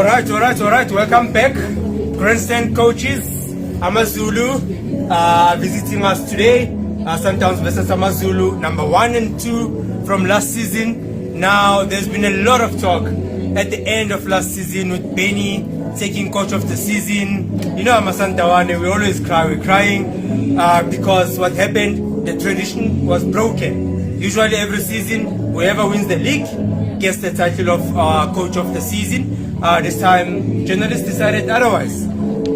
All right. Welcome back, Grandstand coaches. Amazulu visiting us today. Sundowns versus Amazulu, number 1 and 2 from last season. Now, there's been a lot of talk at the end of last season with Benny taking coach of the season. You know, Amasantawane, we always cry. We're crying because what happened, the tradition was broken. Usually every season, whoever wins the league gets the title of coach of the season. This time, journalists decided otherwise.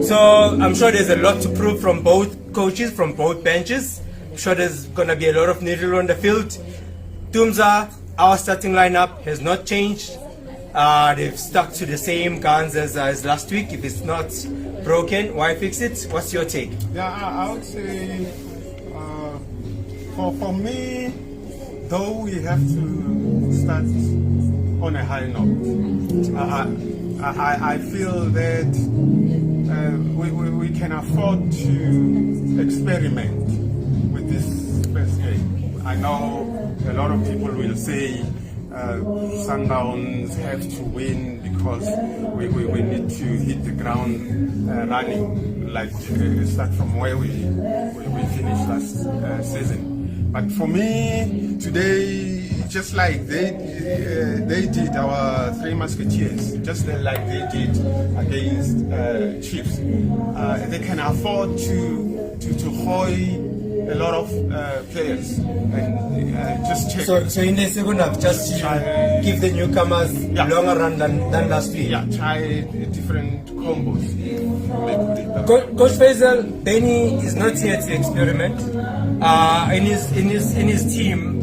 So I'm sure there's a lot to prove from both coaches, from both benches. I'm sure there's going to be a lot of needle on the field. Tumza, our starting lineup has not changed. They've stuck to the same guns as last week. If it's not broken, why fix it? What's your take? Yeah, I would say for me, though we have to start on a high note, I feel that we can afford to experiment with this first game. I know a lot of people will say Sundowns have to win because we need to hit the ground running, like start from where we finished last season. But for me, today, just like they did our Three Musketeers, just like they did against Chiefs, they can afford to hoy a lot of players and just check. So in the second half, just give the newcomers longer run than last week. Yeah, try different combos. Coach Faisal, Benny is not here to experiment. In his team,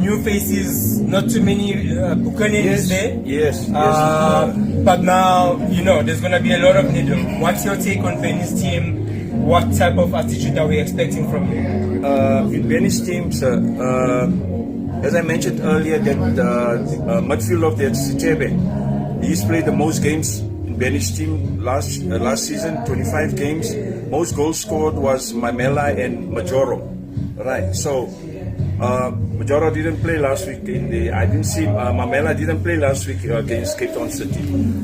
new faces, not too many Buccaneers there. Yes. But now, you know, there's going to be a lot of needle. What's your take on Benny's team? What type of attitude are we expecting from him? In Benny's teams, as I mentioned earlier, that midfield of that Sitebe, he's played the most games in Benny's team last season, 25 games. Most goals scored was Mamela and Majoro. Right, so Majoro didn't play last week. I didn't see Mamela didn't play last week against Cape Town City.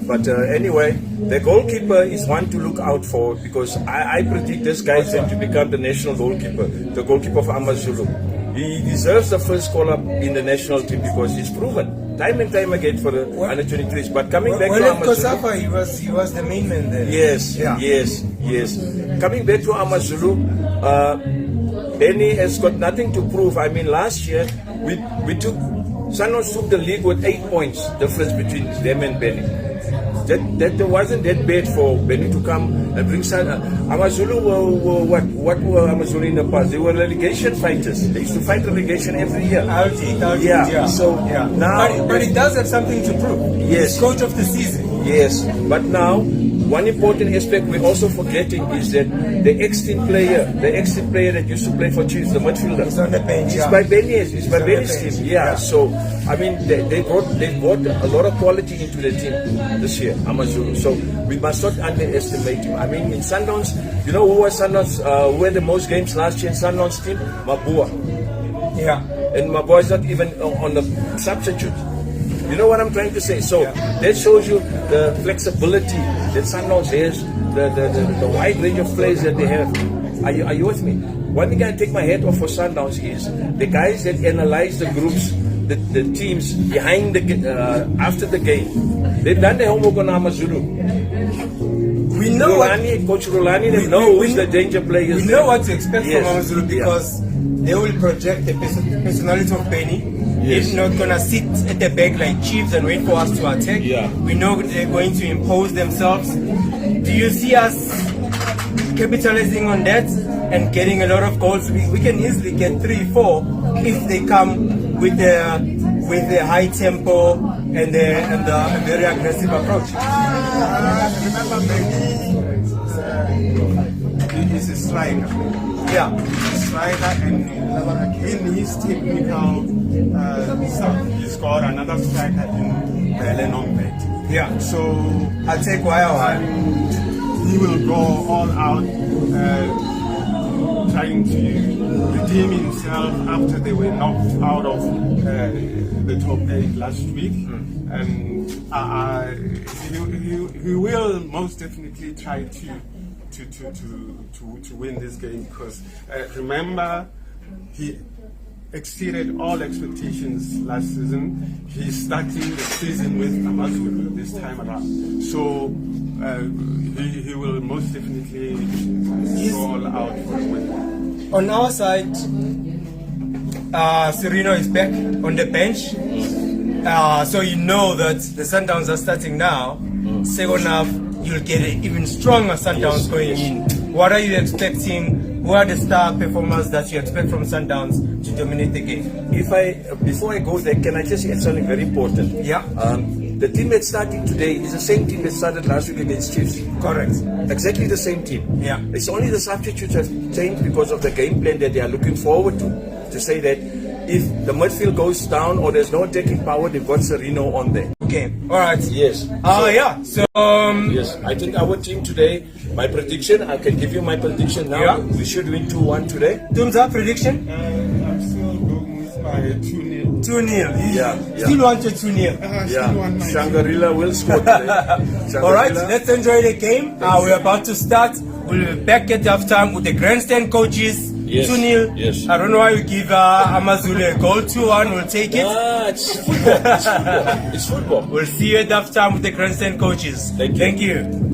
But anyway, the goalkeeper is one to look out for because I predict this guy is going to become the national goalkeeper, the goalkeeper of Amazulu. He deserves the first call-up in the national team because he's proven time and time again for the under 23s. But coming back to Amazulu, Kosafa, he was the main man there. Yes. Coming back to Amazulu, Benny has got nothing to prove. I mean, last year Sundowns took the league with 8 points difference between them and Benny. That wasn't that bad for Benny to come and bring Amazulu what were Amazulu in the past? They were relegation fighters. They used to fight relegation every year. Now, but it does have something to prove. Yes. He's coach of the season. Yes, but now one important aspect we're also forgetting is that the ex-team player that used to play for Chiefs, the midfielder, he's on the bench. It's by Benny's team. Yeah. So I mean, they brought a lot of quality into the team this year, Amazulu. So we must not underestimate him. I mean, in Sundowns, you know who was Sundowns? Who had the most games last year in Sundowns team? Mabua. Yeah. And Mabua is not even on the substitute. You know what I'm trying to say? So that shows you the flexibility that Sundowns has, the wide range of players that they have. Are you with me? One thing I take my hat off for Sundowns is the guys that analyze the groups, the teams behind after the game. They've done their homework on Amazulu. We know Coach Rolani, they know who's the danger players. We know what to expect from Amazulu because they will project the personality of Benny. Yes. They're not going to sit at the back like Chiefs and wait for us to attack. Yeah. We know they're going to impose themselves. Do you see us capitalizing on that and getting a lot of goals? We can easily get 3-4 if they come with the high tempo and the very aggressive approach. Remember, Benny is a striker. Yeah. Striker, and in his technical stuff, he's got another striker in Belenombe. Yeah. So I'll take Waya. He will go all out, trying to redeem himself after they were knocked out of the top 8 last week. And he will most definitely try to win this game because remember he exceeded all expectations last season. He's starting the season with Amazulu this time around, so he will most definitely go all out for a win. On our side, Serino is back on the bench. So you know that the Sundowns are starting now. Second half, you'll get an even stronger Sundowns going in. What are you expecting? Who are the star performers that you expect from Sundowns to dominate the game? Before I go there, can I just add something very important? Yeah. The team that's starting today is the same team that started last week against Chiefs. Correct. Exactly the same team. Yeah. It's only the substitutes have changed because of the game plan that they are looking forward to say that if the midfield goes down or there's no attacking power, they've got Serino on there. Okay. All right. Yes. So yes, I think our team today, my prediction, I can give you my prediction now. Yeah. We should win 2-1 today. Tumza prediction? I'm still going with my 2-0. 2-0. Yeah. Still wanted 2-0. Yeah, Shangri-La will score today. All right, let's enjoy the game. We're about to start. We'll be back at halftime with the Grandstand coaches. Yes, 2-0. yes. I don't know why you give Amazulu a goal. 2-1. We'll take it. It's football. It's football. It's football. We'll see you at halftime with the Grandstand coaches. Thank you. Thank you.